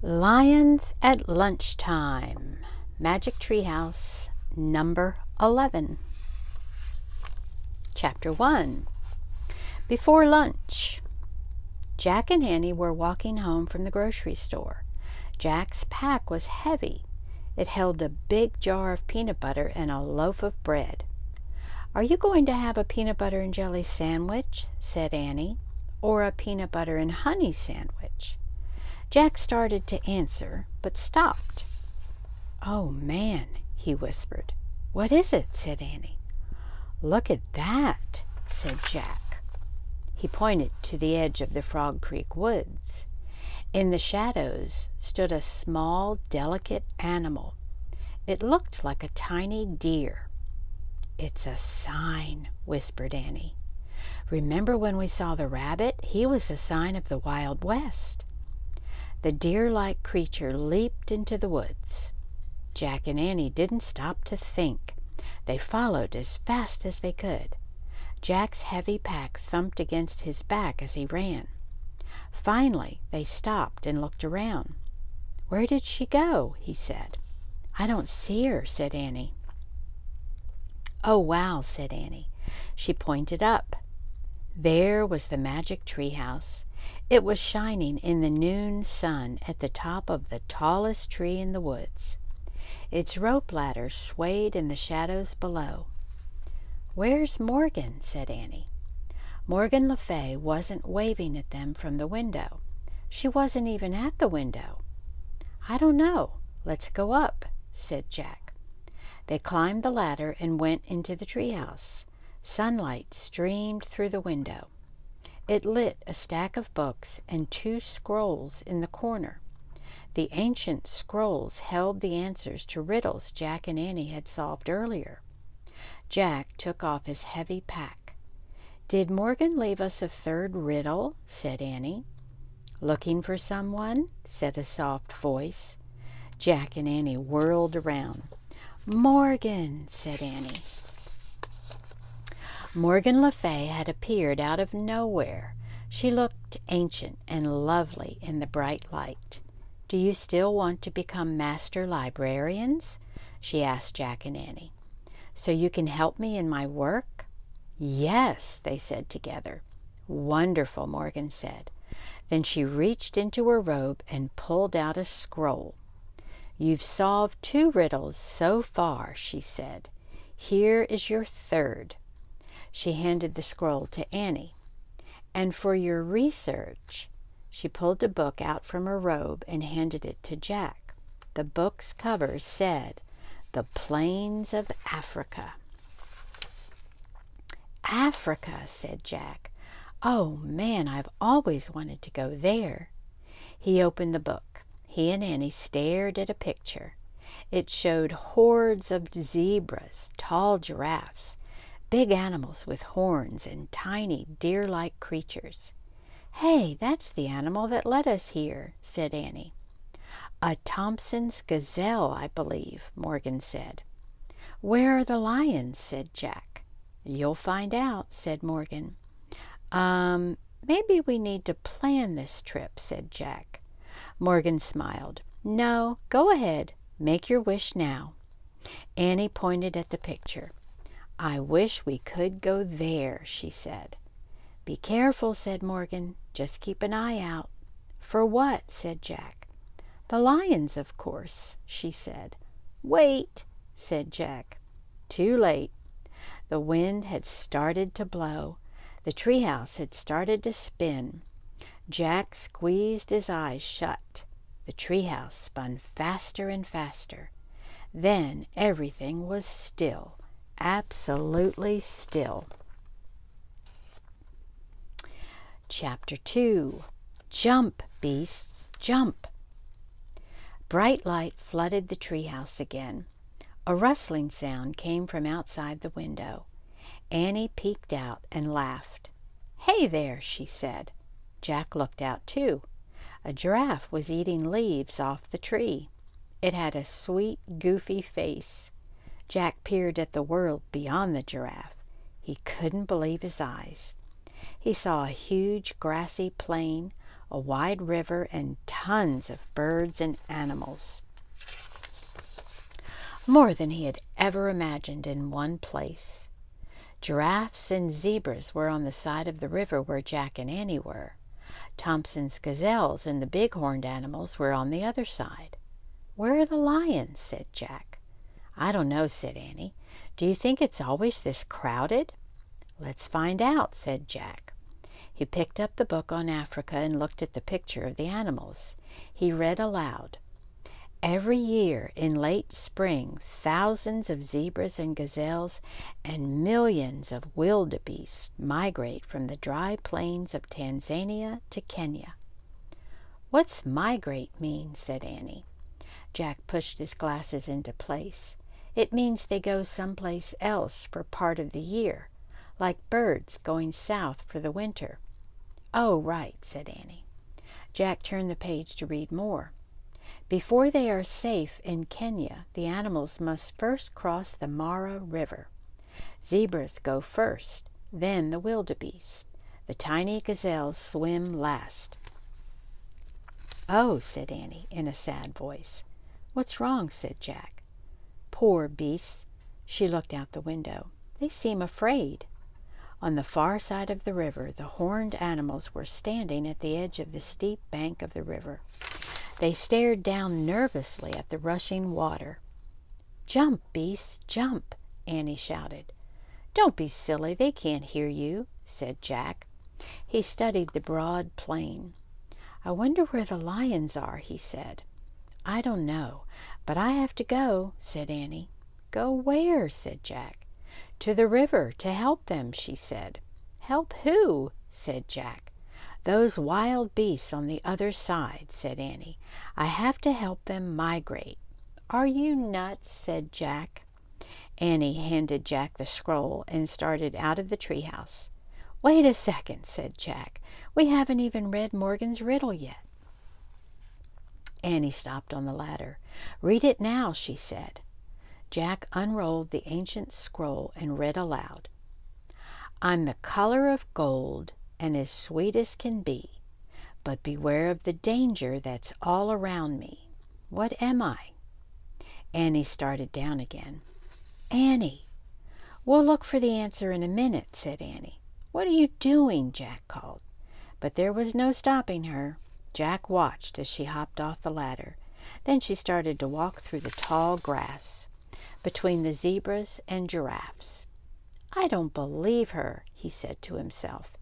Lions at Lunchtime, Magic Treehouse, number 11. Chapter 1. Before lunch. Jack and Annie were walking home from the grocery store. Jack's pack was heavy. It held a big jar of peanut butter and a loaf of bread. "Are you going to have a peanut butter and jelly sandwich?" said Annie. "Or a peanut butter and honey sandwich?" Jack started to answer, but stopped. "Oh, man," he whispered. "What is it?" said Annie. "Look at that," said Jack. He pointed to the edge of the Frog Creek woods. In the shadows stood a small, delicate animal. It looked like a tiny deer. "It's a sign," whispered Annie. "Remember when we saw the rabbit? He was a sign of the Wild West." The deer-like creature leaped into the woods. Jack and Annie didn't stop to think. They followed as fast as they could. Jack's heavy pack thumped against his back as he ran. Finally they stopped and looked around. "Where did she go?" he said. "I don't see her," said Annie. "Oh, wow," said Annie. She pointed up. There was the magic treehouse. It was shining in the noon sun at the top of the tallest tree in the woods. Its rope ladder swayed in the shadows below. "Where's Morgan?" said Annie. Morgan Le Fay wasn't waving at them from the window. She wasn't even at the window. "I don't know. Let's go up," said Jack. They climbed the ladder and went into the treehouse. Sunlight streamed through the window. It lit a stack of books and 2 scrolls in the corner. The ancient scrolls held the answers to riddles Jack and Annie had solved earlier. Jack took off his heavy pack. "Did Morgan leave us a 3rd riddle?" said Annie. "Looking for someone?" said a soft voice. Jack and Annie whirled around. "Morgan!" said Annie. Morgan Le Fay had appeared out of nowhere. She looked ancient and lovely in the bright light. "Do you still want to become master librarians?" she asked Jack and Annie. "So you can help me in my work?" "Yes," they said together. "Wonderful," Morgan said. Then she reached into her robe and pulled out a scroll. "You've solved 2 riddles so far," she said. "Here is your 3rd. She handed the scroll to Annie. "And for your research," she pulled a book out from her robe and handed it to Jack. The book's cover said, "The Plains of Africa." "Africa," said Jack. "Oh, man, I've always wanted to go there." He opened the book. He and Annie stared at a picture. It showed hordes of zebras, tall giraffes, big animals with horns, and tiny deer-like creatures. "Hey, that's the animal that led us here," said Annie. "A Thompson's gazelle, I believe," Morgan said. "Where are the lions?" said Jack. "You'll find out," said Morgan. Maybe we need to plan this trip," said Jack. Morgan smiled. "No, go ahead. Make your wish now." Annie pointed at the picture. "I wish we could go there," she said. "Be careful," said Morgan. "Just keep an eye out." "For what?" said Jack. "The lions, of course," she said. "Wait," said Jack. Too late. The wind had started to blow. The treehouse had started to spin. Jack squeezed his eyes shut. The treehouse spun faster and faster. Then everything was still. Absolutely still. Chapter 2. Jump, beasts, jump! Bright light flooded the treehouse again. A rustling sound came from outside the window. Annie peeked out and laughed. "Hey there," she said. Jack looked out too. A giraffe was eating leaves off the tree. It had a sweet, goofy face. Jack peered at the world beyond the giraffe. He couldn't believe his eyes. He saw a huge grassy plain, a wide river, and tons of birds and animals. More than he had ever imagined in one place. Giraffes and zebras were on the side of the river where Jack and Annie were. Thompson's gazelles and the big-horned animals were on the other side. "Where are the lions?" said Jack. "I don't know," said Annie. "Do you think it's always this crowded?" "Let's find out," said Jack. He picked up the book on Africa and looked at the picture of the animals. He read aloud. "Every year in late spring, thousands of zebras and gazelles and millions of wildebeest migrate from the dry plains of Tanzania to Kenya." "What's migrate mean?" said Annie. Jack pushed his glasses into place. "It means they go someplace else for part of the year, like birds going south for the winter." "Oh, right," said Annie. Jack turned the page to read more. "Before they are safe in Kenya, the animals must first cross the Mara River. Zebras go first, then the wildebeest. The tiny gazelles swim last." "Oh," said Annie in a sad voice. "What's wrong?" said Jack. "Poor beasts." She looked out the window. "They seem afraid." On the far side of the river, the horned animals were standing at the edge of the steep bank of the river. They stared down nervously at the rushing water. "Jump, beasts, jump!" Annie shouted. "Don't be silly, they can't hear you," said Jack. He studied the broad plain. "I wonder where the lions are," he said. "I don't know, but I have to go," said Annie. "Go where?" said Jack. "To the river to help them," she said. "Help who?" said Jack. "Those wild beasts on the other side," said Annie. "I have to help them migrate." "Are you nuts?" said Jack. Annie handed Jack the scroll and started out of the treehouse. "Wait a second," said Jack. "We haven't even read Morgan's riddle yet." Annie stopped on the ladder. "Read it now," she said. Jack unrolled the ancient scroll and read aloud. "I'm the color of gold and as sweet as can be, but beware of the danger that's all around me. What am I?" Annie started down again. "Annie!" "We'll look for the answer in a minute," said Annie. "What are you doing?" Jack called. But there was no stopping her. Jack watched as she hopped off the ladder. Then she started to walk through the tall grass, between the zebras and giraffes. "I don't believe her," he said to himself.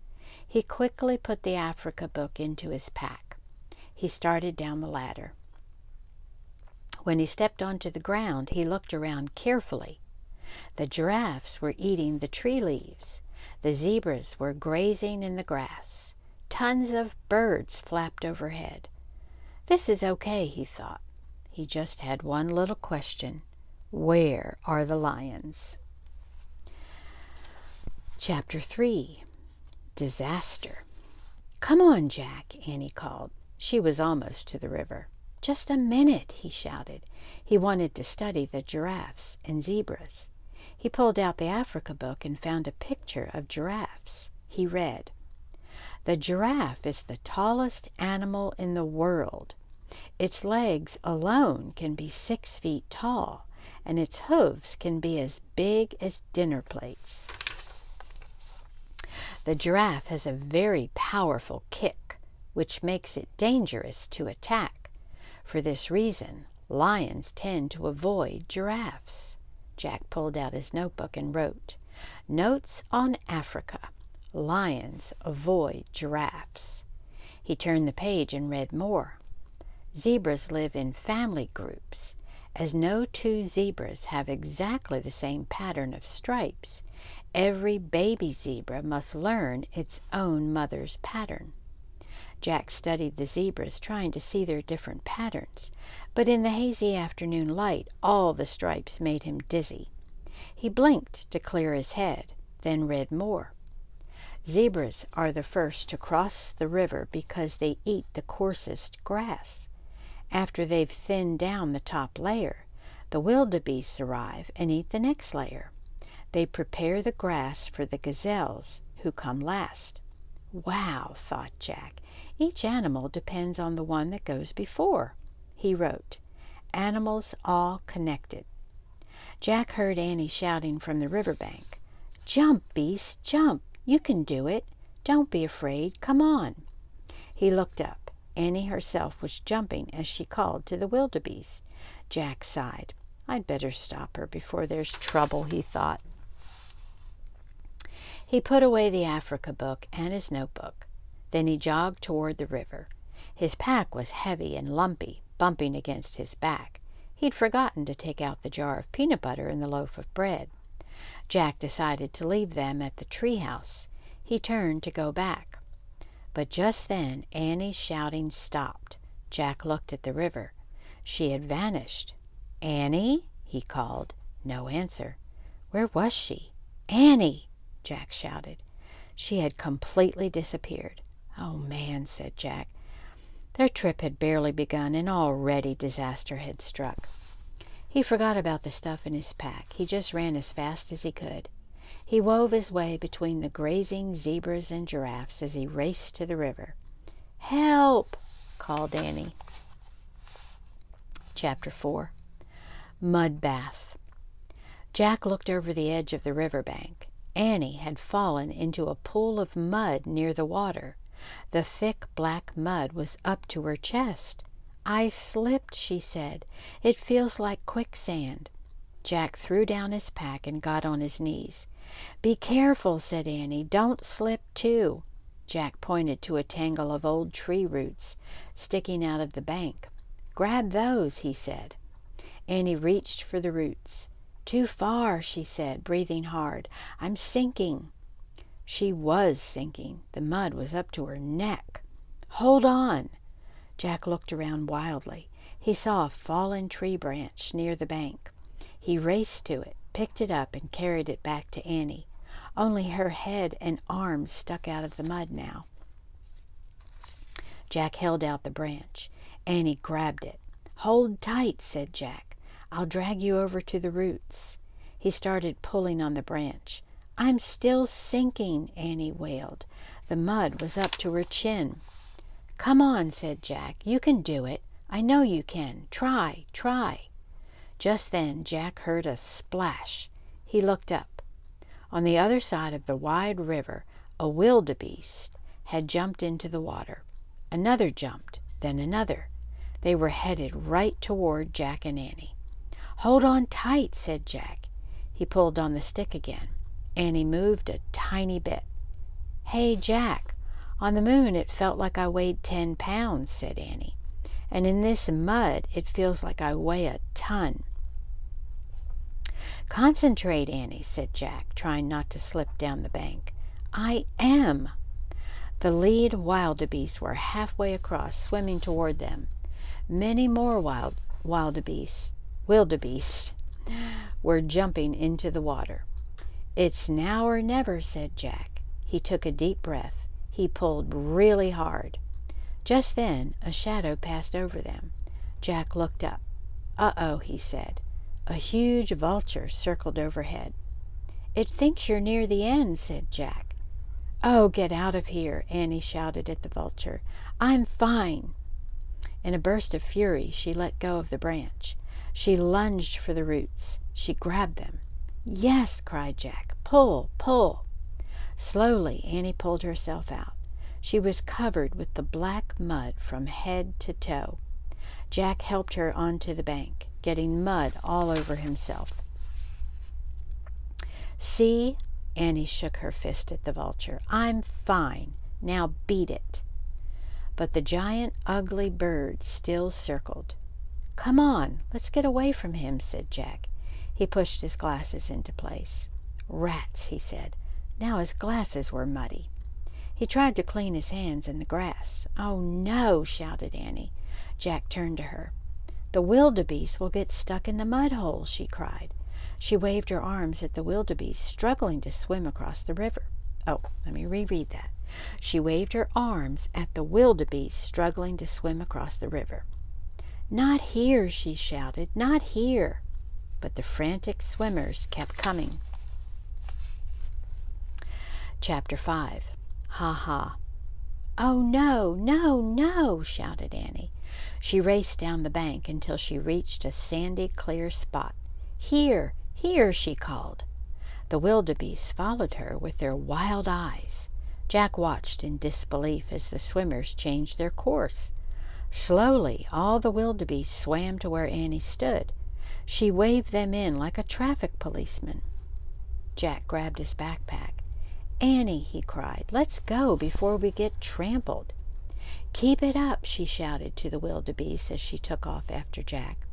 He quickly put the Africa book into his pack. He started down the ladder. When he stepped onto the ground, he looked around carefully. The giraffes were eating the tree leaves. The zebras were grazing in the grass. Tons of birds flapped overhead. This is okay, he thought. He just had one little question. Where are the lions? Chapter 3. Disaster. "Come on, Jack," Annie called. She was almost to the river. "Just a minute," he shouted. He wanted to study the giraffes and zebras. He pulled out the Africa book and found a picture of giraffes. He read, "The giraffe is the tallest animal in the world. Its legs alone can be 6 feet tall, and its hooves can be as big as dinner plates. The giraffe has a very powerful kick, which makes it dangerous to attack. For this reason, lions tend to avoid giraffes." Jack pulled out his notebook and wrote, "Notes on Africa. Lions avoid giraffes." He turned the page and read more. "Zebras live in family groups. As no two zebras have exactly the same pattern of stripes, every baby zebra must learn its own mother's pattern." Jack studied the zebras, trying to see their different patterns, but in the hazy afternoon light all the stripes made him dizzy. He blinked to clear his head, then read more. "Zebras are the first to cross the river because they eat the coarsest grass. After they've thinned down the top layer, the wildebeests arrive and eat the next layer. They prepare the grass for the gazelles, who come last." "Wow," thought Jack. Each animal depends on the one that goes before. He wrote, "Animals all connected." Jack heard Annie shouting from the riverbank, "Jump, beast, jump! You can do it! Don't be afraid. Come on!" He looked up. Annie herself was jumping as she called to the wildebeest. Jack sighed. "I'd better stop her before there's trouble," he thought. He put away the Africa book and his notebook. Then he jogged toward the river. His pack was heavy and lumpy, bumping against his back. He'd forgotten to take out the jar of peanut butter and the loaf of bread. Jack decided to leave them at the tree house. He turned to go back. But just then Annie's shouting stopped. Jack looked at the river. She had vanished. "Annie?" he called. No answer. Where was she? "Annie!" Jack shouted. She had completely disappeared. "Oh, man," said Jack. Their trip had barely begun, and already disaster had struck. He forgot about the stuff in his pack. He just ran as fast as he could. He wove his way between the grazing zebras and giraffes as he raced to the river. "Help!" called Annie. Chapter 4. Mud Bath. Jack looked over the edge of the riverbank. Annie had fallen into a pool of mud near the water. The thick black mud was up to her chest. "I slipped," she said. "It feels like quicksand." Jack threw down his pack and got on his knees. "Be careful," said Annie. "Don't slip too." Jack pointed to a tangle of old tree roots sticking out of the bank. "Grab those," he said. Annie reached for the roots. "Too far," she said, breathing hard. "I'm sinking." She was sinking. The mud was up to her neck. "Hold on." Jack looked around wildly. He saw a fallen tree branch near the bank. He raced to it, picked it up, and carried it back to Annie. Only her head and arms stuck out of the mud now. Jack held out the branch. Annie grabbed it. "Hold tight," said Jack. "I'll drag you over to the roots." He started pulling on the branch. "I'm still sinking," Annie wailed. The mud was up to her chin. "Come on," said Jack. "You can do it. I know you can. Try, try." Just then Jack heard a splash. He looked up. On the other side of the wide river, a wildebeest had jumped into the water. Another jumped, then another. They were headed right toward Jack and Annie. "Hold on tight," said Jack. He pulled on the stick again. Annie moved a tiny bit. "Hey, Jack, on the moon it felt like I weighed 10 pounds, said Annie. "And in this mud it feels like I weigh a ton." "Concentrate, Annie," said Jack, trying not to slip down the bank. "I am." The lead wildebeests were halfway across, swimming toward them. Many more wildebeests were jumping into the water. "It's now or never," said Jack. He took a deep breath. He pulled really hard. Just then a shadow passed over them. Jack looked up. "Uh-oh," he said. A huge vulture circled overhead. "It thinks you're near the end," said Jack. "Oh, get out of here," Annie shouted at the vulture. "I'm fine." In a burst of fury, she let go of the branch. She lunged for the roots. She grabbed them. "Yes," cried Jack. "Pull, pull." Slowly, Annie pulled herself out. She was covered with the black mud from head to toe. Jack helped her onto the bank, getting mud all over himself. "See?" Annie shook her fist at the vulture. "I'm fine. Now beat it." But the giant, ugly bird still circled. "Come on, let's get away from him," said Jack. He pushed his glasses into place. "Rats," he said. Now his glasses were muddy. He tried to clean his hands in the grass. "Oh, no," shouted Annie. Jack turned to her. "The wildebeest will get stuck in the mud hole," she cried. She waved her arms at the wildebeest, struggling to swim across the river. Let me reread that. She waved her arms at the wildebeest, struggling to swim across the river. "Not here," she shouted. "Not here." But the frantic swimmers kept coming. Chapter 5. Ha ha. "Oh, no, no, no!" shouted Annie. She raced down the bank until she reached a sandy, clear spot. "Here, here!" she called. The wildebeest followed her with their wild eyes. Jack watched in disbelief as the swimmers changed their course. Slowly, all the wildebeest swam to where Annie stood. She waved them in like a traffic policeman. Jack grabbed his backpack. "Annie," he cried, "let's go before we get trampled." "Keep it up," she shouted to the wildebeest as she took off after Jack.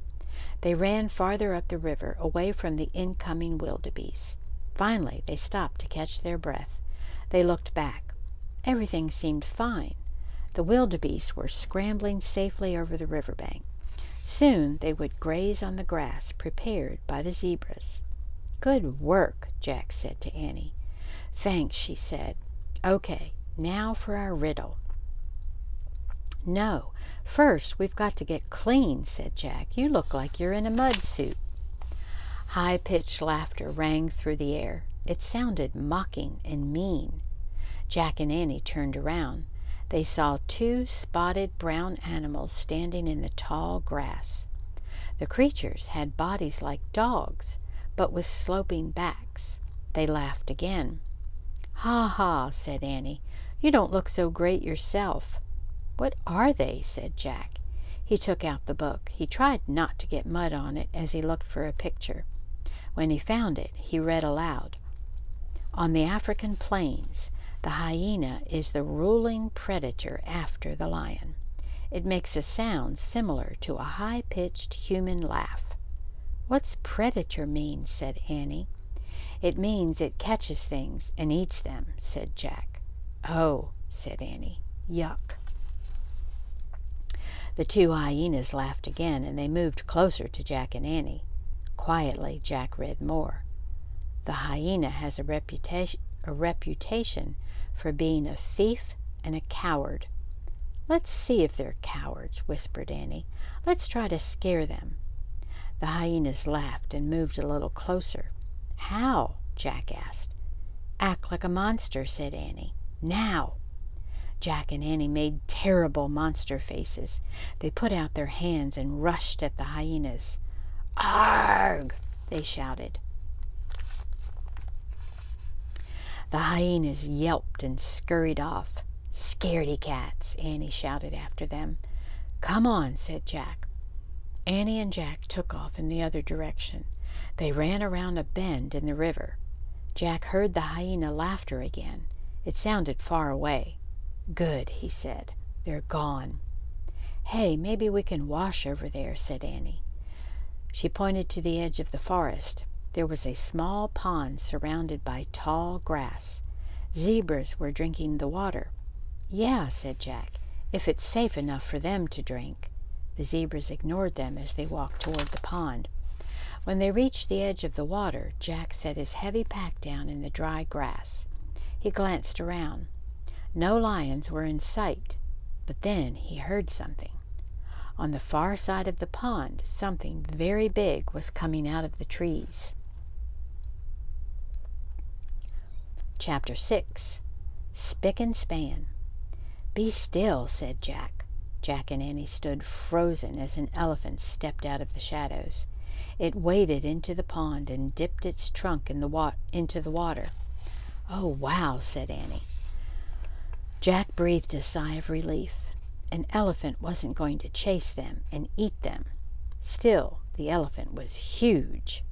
They ran farther up the river, away from the incoming wildebeest. Finally, they stopped to catch their breath. They looked back. Everything seemed fine. The wildebeest were scrambling safely over the riverbank. Soon they would graze on the grass prepared by the zebras. "Good work," Jack said to Annie. "Thanks," she said. "Okay, now for our riddle." "No, first we've got to get clean," said Jack. "You look like you're in a mud suit." High-pitched laughter rang through the air. It sounded mocking and mean. Jack and Annie turned around. They saw two spotted brown animals standing in the tall grass. The creatures had bodies like dogs, but with sloping backs. They laughed again. "Ha ha," said Annie. "You don't look so great yourself." "What are they?" said Jack. He took out the book. He tried not to get mud on it as he looked for a picture. When he found it, he read aloud. "On the African plains, the hyena is the ruling predator after the lion. It makes a sound similar to a high-pitched human laugh." "What's predator mean?" said Annie. "It means it catches things and eats them," said Jack. "Oh," said Annie. "Yuck." The two hyenas laughed again, and they moved closer to Jack and Annie. Quietly, Jack read more. "The hyena has a reputation for being a thief and a coward." "Let's see if they're cowards," whispered Annie. "Let's try to scare them." The hyenas laughed and moved a little closer. "How?" Jack asked. "Act like a monster," said Annie. "Now!" Jack and Annie made terrible monster faces. They put out their hands and rushed at the hyenas. "Arg!" they shouted. The hyenas yelped and scurried off. "Scaredy cats!" Annie shouted after them. "Come on," said Jack. Annie and Jack took off in the other direction. They ran around a bend in the river. Jack heard the hyena laughter again. It sounded far away. "Good," he said. "They're gone." "Hey, maybe we can wash over there," said Annie. She pointed to the edge of the forest. There was a small pond surrounded by tall grass. Zebras were drinking the water. "Yeah," said Jack, "if it's safe enough for them to drink." The zebras ignored them as they walked toward the pond. When they reached the edge of the water, Jack set his heavy pack down in the dry grass. He glanced around. No lions were in sight, but then he heard something. On the far side of the pond, something very big was coming out of the trees. Chapter 6. Spick and Span. "Be still," said Jack. Jack and Annie stood frozen as an elephant stepped out of the shadows. It waded into the pond and dipped its trunk into the water. "Oh, wow," said Annie. Jack breathed a sigh of relief. An elephant wasn't going to chase them and eat them. Still, the elephant was huge.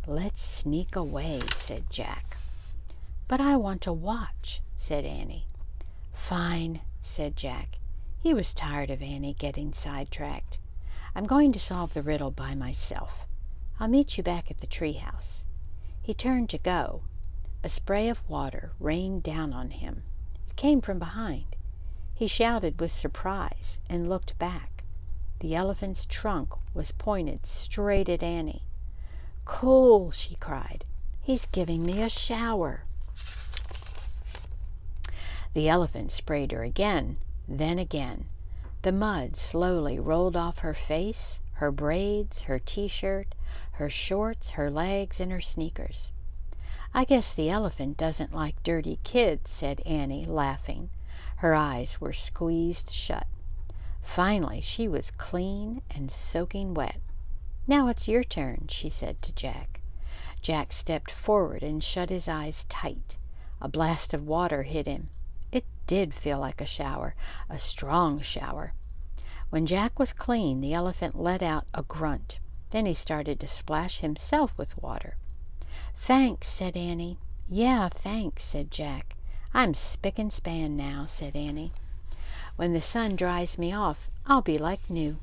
"Let's sneak away," said Jack. "But I want to watch," said Annie. "Fine," said Jack. He was tired of Annie getting sidetracked. "I'm going to solve the riddle by myself. I'll meet you back at the treehouse." He turned to go. A spray of water rained down on him. It came from behind. He shouted with surprise and looked back. The elephant's trunk was pointed straight at Annie. "Cool," she cried. "He's giving me a shower." The elephant sprayed her again, then again. The mud slowly rolled off her face, her braids, her t-shirt, her shorts, her legs, and her sneakers. "I guess the elephant doesn't like dirty kids," said Annie, laughing. Her eyes were squeezed shut. Finally, she was clean and soaking wet. "Now it's your turn," she said to Jack. Jack stepped forward and shut his eyes tight. A blast of water hit him. It did feel like a shower, a strong shower. When Jack was clean, the elephant let out a grunt. Then he started to splash himself with water. "Thanks," said Annie. "Yeah, thanks," said Jack. "I'm spick and span now," said Annie. "When the sun dries me off, I'll be like new."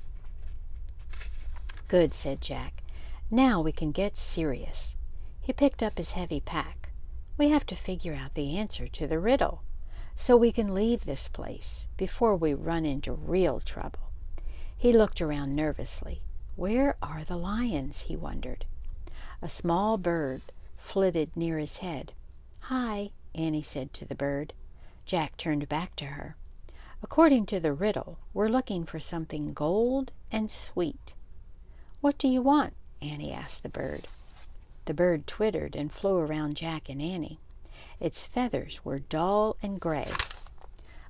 "Good," said Jack. "Now we can get serious." He picked up his heavy pack. "We have to figure out the answer to the riddle, so we can leave this place before we run into real trouble." He looked around nervously. Where are the lions, he wondered. A small bird flitted near his head. "Hi," Annie said to the bird. Jack turned back to her. "According to the riddle, we're looking for something gold and sweet." "What do you want?" Annie asked the bird. The bird twittered and flew around Jack and Annie. Its feathers were dull and gray,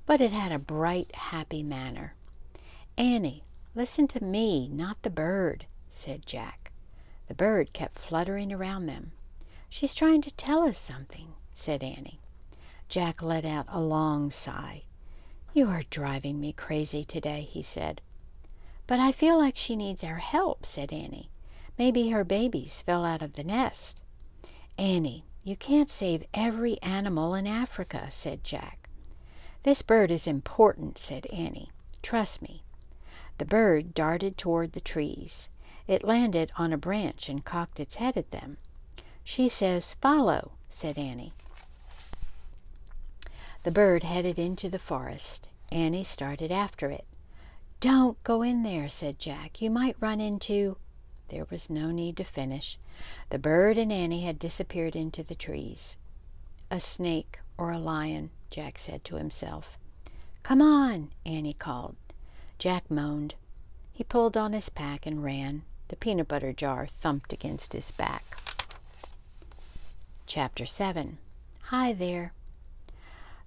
but it had a bright, happy manner. "Annie, listen to me, not the bird," said Jack. The bird kept fluttering around them. "She's trying to tell us something," said Annie. Jack let out a long sigh. "You are driving me crazy today," he said. "But I feel like she needs our help," said Annie. "Maybe her babies fell out of the nest." "Annie, you can't save every animal in Africa," said Jack. "This bird is important," said Annie. "Trust me." The bird darted toward the trees. It landed on a branch and cocked its head at them. "She says, 'Follow,'" said Annie. The bird headed into the forest. Annie started after it. "Don't go in there," said Jack. "You might run into—" There was no need to finish. The bird and Annie had disappeared into the trees. "A snake or a lion," Jack said to himself. "Come on," Annie called. Jack moaned. He pulled on his pack and ran. The peanut butter jar thumped against his back. Chapter 7. Hi there.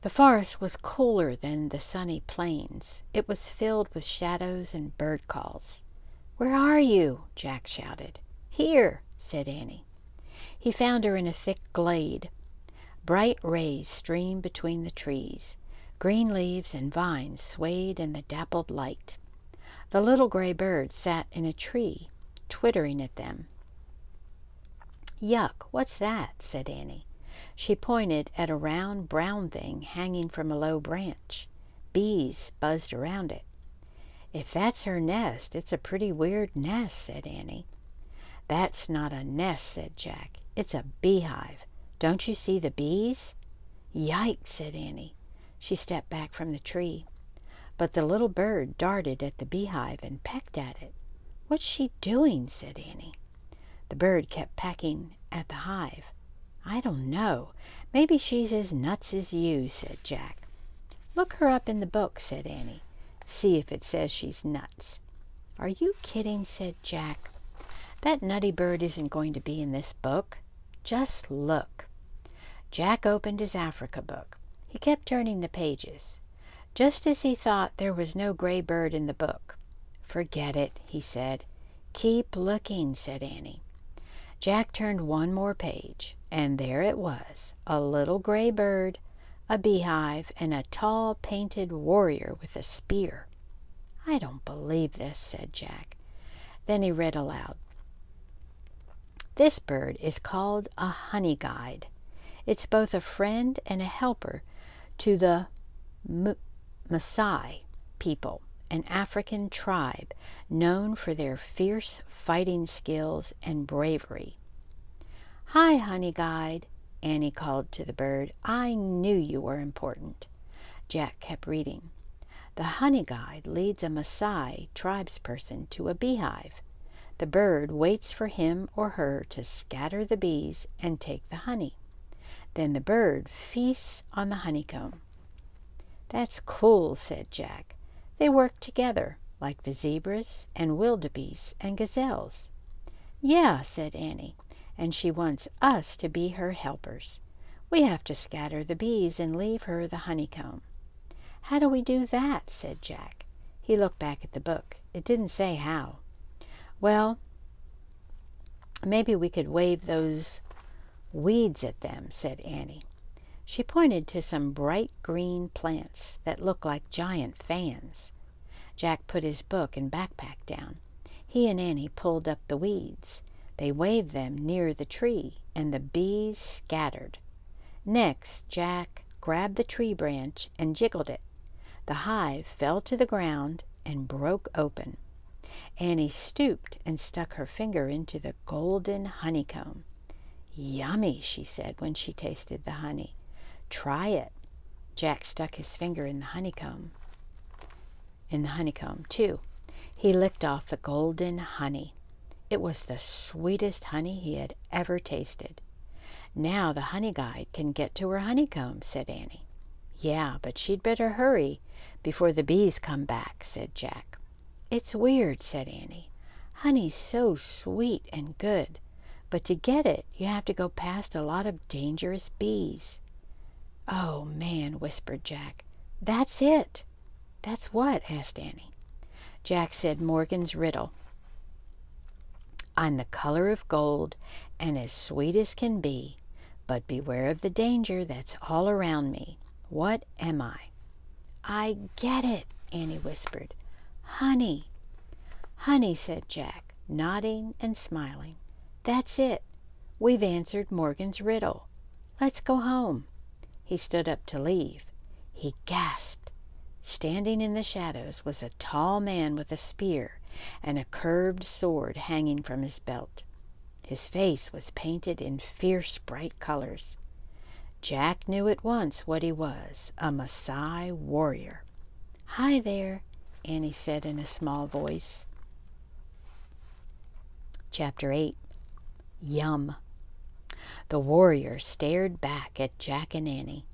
The forest was cooler than the sunny plains. It was filled with shadows and bird calls. "Where are you?" Jack shouted. "Here," said Annie. He found her in a thick glade. Bright rays streamed between the trees. Green leaves and vines swayed in the dappled light. The little gray bird sat in a tree, twittering at them. "Yuck, what's that?" said Annie. She pointed at a round brown thing hanging from a low branch. Bees buzzed around it. "If that's her nest, it's a pretty weird nest," said Annie. "That's not a nest," said Jack. "It's a beehive. Don't you see the bees?" "Yikes," said Annie. She stepped back from the tree. But the little bird darted at the beehive and pecked at it. "What's she doing?" said Annie. The bird kept pecking at the hive. "I don't know. Maybe she's as nuts as you," said Jack. "Look her up in the book," said Annie. "See if it says she's nuts." "Are you kidding?" said Jack. "That nutty bird isn't going to be in this book. Just look." Jack opened his Africa book. He kept turning the pages. Just as he thought there was no gray bird in the book. "Forget it," he said. "Keep looking," said Annie. Jack turned one more page, and there it was, a little gray bird, a beehive, and a tall painted warrior with a spear. "I don't believe this," said Jack. Then he read aloud. "This bird is called a honey guide. It's both a friend and a helper to the Maasai people, an African tribe known for their fierce fighting skills and bravery." "Hi, honey guide," Annie called to the bird. "I knew you were important." Jack kept reading. "The honey guide leads a Maasai tribesperson to a beehive. The bird waits for him or her to scatter the bees and take the honey. Then the bird feasts on the honeycomb." "That's cool," said Jack. "They work together, like the zebras and wildebeests and gazelles." "Yeah," said Annie, "and she wants us to be her helpers. We have to scatter the bees and leave her the honeycomb." "How do we do that?" said Jack. He looked back at the book. It didn't say how. "Well, maybe we could wave those weeds at them," said Annie. She pointed to some bright green plants that looked like giant fans. Jack put his book and backpack down. He and Annie pulled up the weeds. They waved them near the tree, and the bees scattered. Next, Jack grabbed the tree branch and jiggled it. The hive fell to the ground and broke open. Annie stooped and stuck her finger into the golden honeycomb. "Yummy," she said when she tasted the honey. "Try it." Jack stuck his finger in the honeycomb too. He licked off the golden honey. It was the sweetest honey he had ever tasted. "Now the honey guide can get to her honeycomb," said Annie. "Yeah, but she'd better hurry before the bees come back," said Jack. "It's weird," said Annie. "Honey's so sweet and good, but to get it, you have to go past a lot of dangerous bees." "Oh, man," whispered Jack. "That's it." "That's what?" asked Annie. Jack said Morgan's riddle. "I'm the color of gold and as sweet as can be, but beware of the danger that's all around me. What am I?" "I get it," Annie whispered. "Honey." "Honey," said Jack, nodding and smiling. "That's it. We've answered Morgan's riddle. Let's go home." He stood up to leave. He gasped. Standing in the shadows was a tall man with a spear and a curved sword hanging from his belt. His face was painted in fierce, bright colors. Jack knew at once what he was, a Maasai warrior. "Hi there," Annie said in a small voice. Chapter 8. Yum. The warrior stared back at Jack and Annie.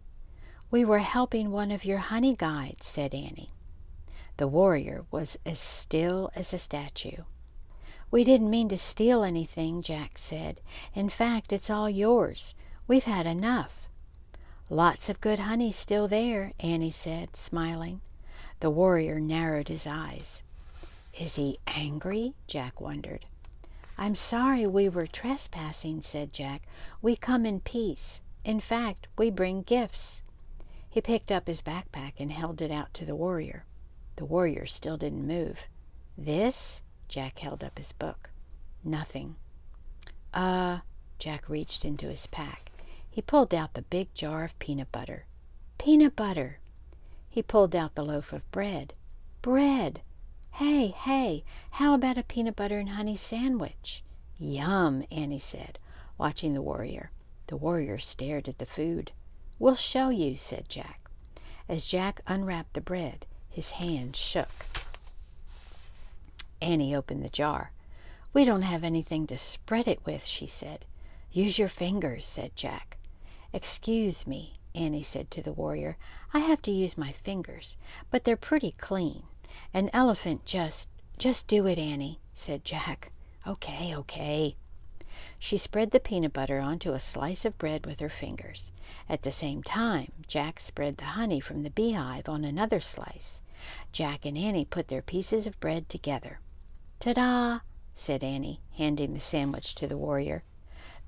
"We were helping one of your honey guides," said Annie. The warrior was as still as a statue. "We didn't mean to steal anything," Jack said. "In fact, it's all yours. We've had enough." "Lots of good honey still there," Annie said, smiling. The warrior narrowed his eyes. "Is he angry?" Jack wondered. "I'm sorry we were trespassing," said Jack. "We come in peace. In fact, we bring gifts." He picked up his backpack and held it out to the warrior. The warrior still didn't move. "This?" Jack held up his book. "Nothing." Jack reached into his pack. He pulled out the big jar of peanut butter. "Peanut butter!" He pulled out the loaf of bread. "Bread! Hey, how about a peanut butter and honey sandwich?" "Yum," Annie said, watching the warrior. The warrior stared at the food. "We'll show you," said Jack. As Jack unwrapped the bread, his hand shook. Annie opened the jar. "We don't have anything to spread it with," she said. "Use your fingers," said Jack. "Excuse me," Annie said to the warrior. "I have to use my fingers, but they're pretty clean. An elephant just do it, Annie," said Jack. Okay. She spread the peanut butter onto a slice of bread with her fingers. At the same time, Jack spread the honey from the beehive on another slice. Jack and Annie put their pieces of bread together. "Ta-da!" said Annie, handing the sandwich to the warrior.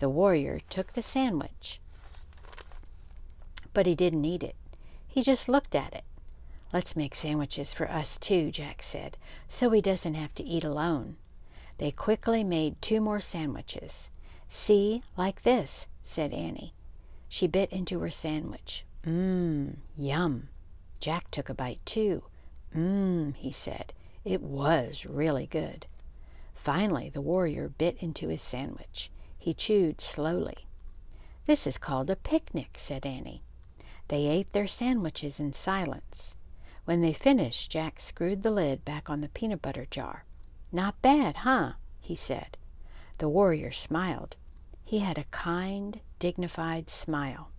The warrior took the sandwich, but he didn't eat it. He just looked at it. "Let's make sandwiches for us too," Jack said, "so he doesn't have to eat alone." They quickly made 2 more sandwiches. "See, like this," said Annie. She bit into her sandwich. Yum. Jack took a bite too. He said. It was really good. Finally, the warrior bit into his sandwich. He chewed slowly. "This is called a picnic," said Annie. They ate their sandwiches in silence. When they finished, Jack screwed the lid back on the peanut butter jar. "Not bad, huh?" he said. The warrior smiled. He had a kind, dignified smile.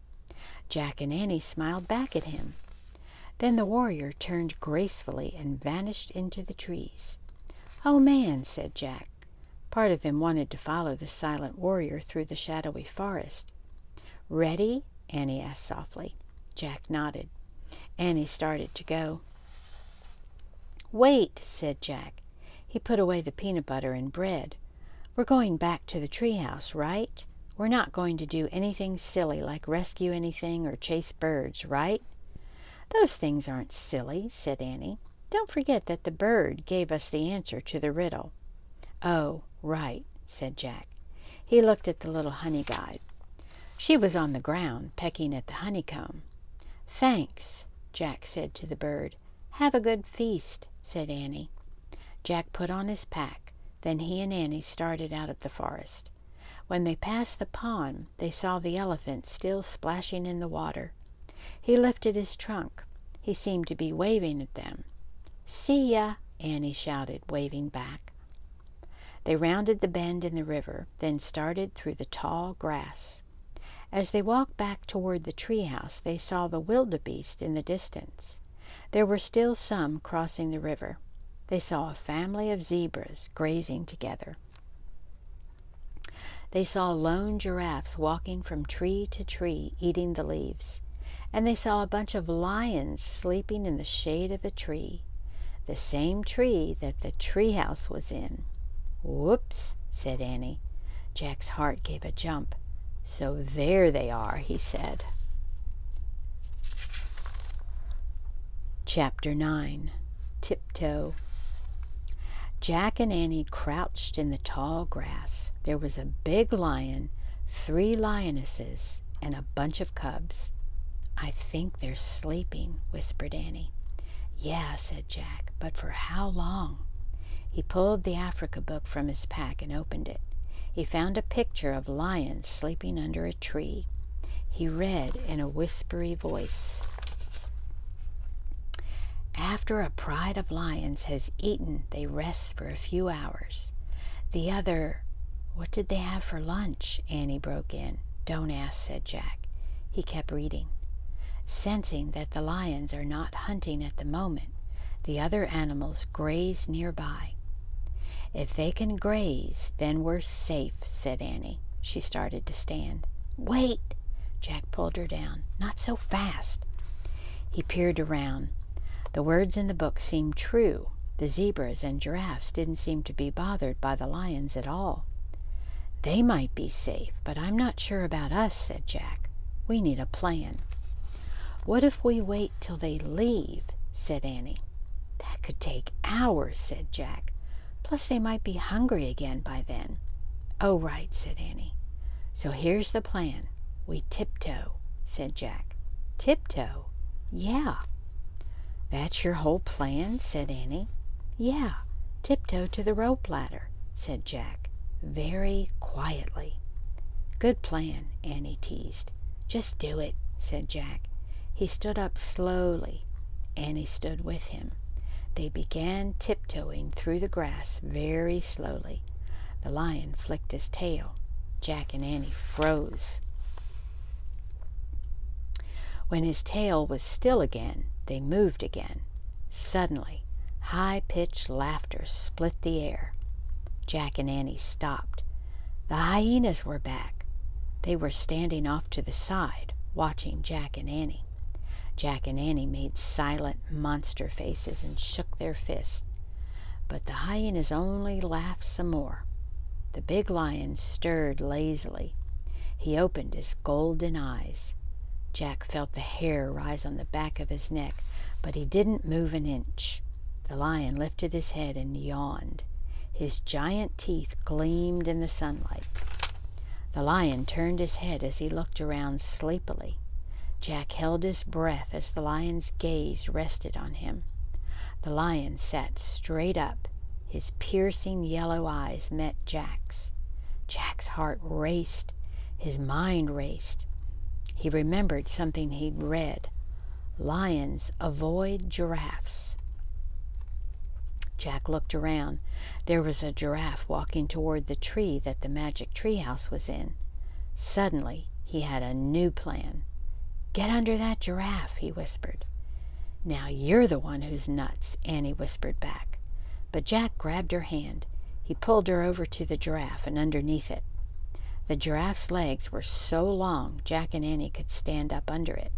Jack and Annie smiled back at him. Then the warrior turned gracefully and vanished into the trees. "Oh, man," said Jack. Part of him wanted to follow the silent warrior through the shadowy forest. "Ready?" Annie asked softly. Jack nodded. Annie started to go. "Wait," said Jack. He put away the peanut butter and bread. "We're going back to the treehouse, right? We're not going to do anything silly like rescue anything or chase birds, right?" "Those things aren't silly," said Annie. "Don't forget that the bird gave us the answer to the riddle." "Oh, right," said Jack. He looked at the little honey guide. She was on the ground, pecking at the honeycomb. "Thanks," Jack said to the bird. "Have a good feast," said Annie. Jack put on his pack. Then he and Annie started out of the forest. When they passed the pond, they saw the elephant still splashing in the water. He lifted his trunk. He seemed to be waving at them. "See ya," Annie shouted, waving back. They rounded the bend in the river, then started through the tall grass. As they walked back toward the treehouse, they saw the wildebeest in the distance. There were still some crossing the river. They saw a family of zebras grazing together. They saw lone giraffes walking from tree to tree, eating the leaves. And they saw a bunch of lions sleeping in the shade of a tree, the same tree that the treehouse was in. "Whoops," said Annie. Jack's heart gave a jump. "So there they are," he said. Chapter 9. Tiptoe. Jack and Annie crouched in the tall grass. There was a big lion, 3 lionesses, and a bunch of cubs. "I think they're sleeping," whispered Annie. "Yeah," said Jack, "but for how long?" He pulled the Africa book from his pack and opened it. He found a picture of lions sleeping under a tree. He read in a whispery voice, "After a pride of lions has eaten, they rest for a few hours. The other—" "What did they have for lunch?" Annie broke in. "Don't ask," said Jack. He kept reading. "Sensing that the lions are not hunting at the moment, the other animals graze nearby. If they can graze, then we're safe," said Annie. She started to stand. "Wait!" Jack pulled her down. "Not so fast." He peered around. The words in the book seemed true. The zebras and giraffes didn't seem to be bothered by the lions at all. "They might be safe, but I'm not sure about us," said Jack. "We need a plan." "What if we wait till they leave?" said Annie. "That could take hours," said Jack. "Plus they might be hungry again by then." "Oh, right," said Annie. "So here's the plan. We tiptoe," said Jack. "Tiptoe?" "Yeah." "That's your whole plan?" said Annie. "Yeah, tiptoe to the rope ladder," said Jack, very quietly. "Good plan," Annie teased. "Just do it," said Jack. He stood up slowly. Annie stood with him. They began tiptoeing through the grass very slowly. The lion flicked his tail. Jack and Annie froze. When his tail was still again, they moved again. Suddenly, high-pitched laughter split the air. Jack and Annie stopped. The hyenas were back. They were standing off to the side, watching Jack and Annie. Jack and Annie made silent monster faces and shook their fists. But the hyenas only laughed some more. The big lion stirred lazily. He opened his golden eyes. Jack felt the hair rise on the back of his neck, but he didn't move an inch. The lion lifted his head and yawned. His giant teeth gleamed in the sunlight. The lion turned his head as he looked around sleepily. Jack held his breath as the lion's gaze rested on him. The lion sat straight up. His piercing yellow eyes met Jack's. Jack's heart raced. His mind raced. He remembered something he'd read. Lions avoid giraffes. Jack looked around. There was a giraffe walking toward the tree that the magic treehouse was in. Suddenly, he had a new plan. "Get under that giraffe," he whispered. "Now you're the one who's nuts," Annie whispered back. But Jack grabbed her hand. He pulled her over to the giraffe and underneath it. The giraffe's legs were so long Jack and Annie could stand up under it.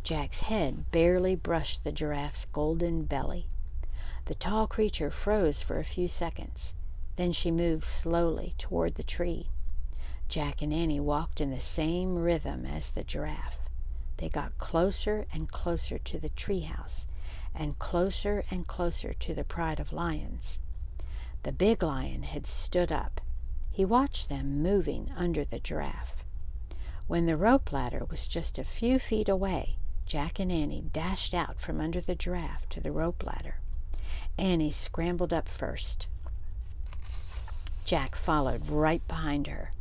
Jack's head barely brushed the giraffe's golden belly. The tall creature froze for a few seconds. Then she moved slowly toward the tree. Jack and Annie walked in the same rhythm as the giraffe. They got closer and closer to the treehouse, and closer to the pride of lions. The big lion had stood up. He watched them moving under the giraffe. When the rope ladder was just a few feet away, Jack and Annie dashed out from under the giraffe to the rope ladder. Annie scrambled up first. Jack followed right behind her.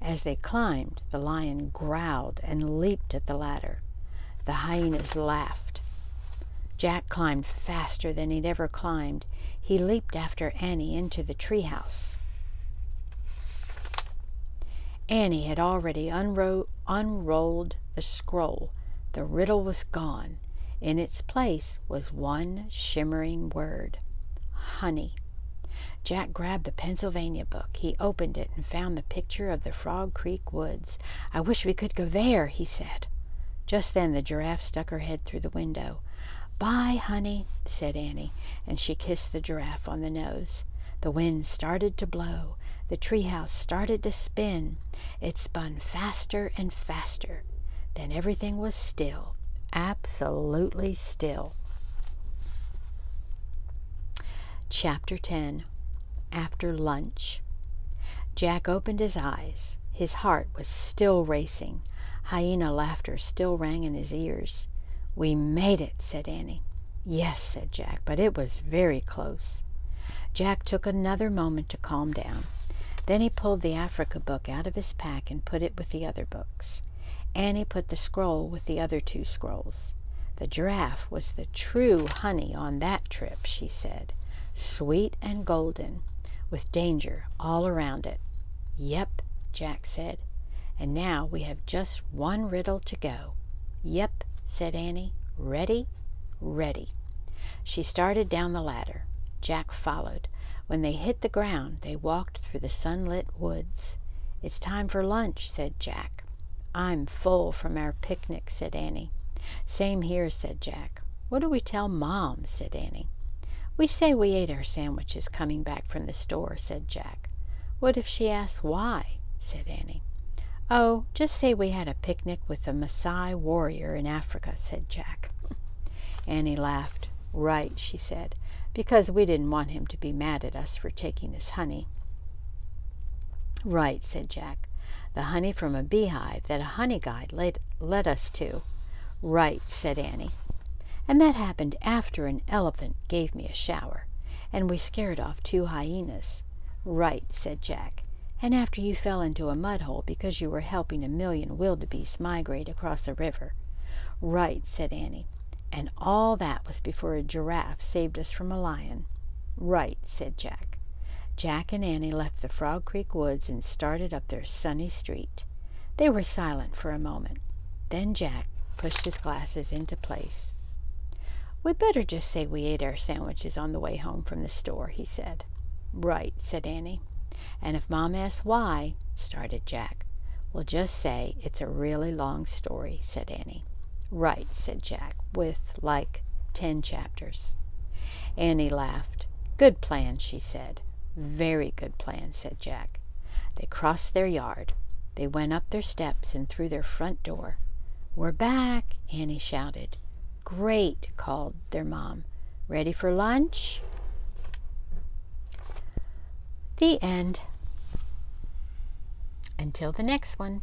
As they climbed, the lion growled and leaped at the ladder. The hyenas laughed. Jack climbed faster than he'd ever climbed. He leaped after Annie into the treehouse. Annie had already unrolled the scroll. The riddle was gone. In its place was one shimmering word: honey. Jack grabbed the Pennsylvania book. He opened it and found the picture of the Frog Creek woods. "I wish we could go there," he said. Just then the giraffe stuck her head through the window. "Bye, honey," said Annie, and she kissed the giraffe on the nose. The wind started to blow. The treehouse started to spin. It spun faster and faster. Then everything was still, absolutely still. Chapter 10. After Lunch. Jack opened his eyes. His heart was still racing. Hyena laughter still rang in his ears. "We made it," said Annie. "Yes," said Jack, "but it was very close." Jack took another moment to calm down. Then he pulled the Africa book out of his pack and put it with the other books. Annie put the scroll with the other two scrolls. The giraffe was the true honey on that trip, she said, sweet and golden, with danger all around it. "Yep," Jack said, "and now we have just one riddle to go." "Yep," said Annie. "Ready?" "Ready." She started down the ladder. Jack followed. When they hit the ground, they walked through the sunlit woods. "It's time for lunch," said Jack. "I'm full from our picnic," said Annie. "Same here," said Jack. "What do we tell Mom?" said Annie. "We say we ate our sandwiches coming back from the store," said Jack. "What if she asks why?" said Annie. "Oh, just say we had a picnic with the Maasai warrior in Africa," said Jack. Annie laughed. "Right," she said, "because we didn't want him to be mad at us for taking his honey." "Right," said Jack. "The honey from a beehive that a honey guide led us to." "Right," said Annie. "And that happened after an elephant gave me a shower, and we scared off 2 hyenas." "Right," said Jack. "And after you fell into a mud hole because you were helping 1,000,000 wildebeest migrate across a river." "Right," said Annie. "And all that was before a giraffe saved us from a lion." "Right," said Jack. Jack and Annie left the Frog Creek woods and started up their sunny street. They were silent for a moment. Then Jack pushed his glasses into place. "We'd better just say we ate our sandwiches on the way home from the store," he said. "Right," said Annie. "And if Mom asks why," started Jack. "We'll just say it's a really long story," said Annie. "Right," said Jack, with, 10 chapters. Annie laughed. "Good plan," she said. "Very good plan," said Jack. They crossed their yard. They went up their steps and through their front door. "We're back," Annie shouted. "Great," called their mom. "Ready for lunch?" The end. Until the next one.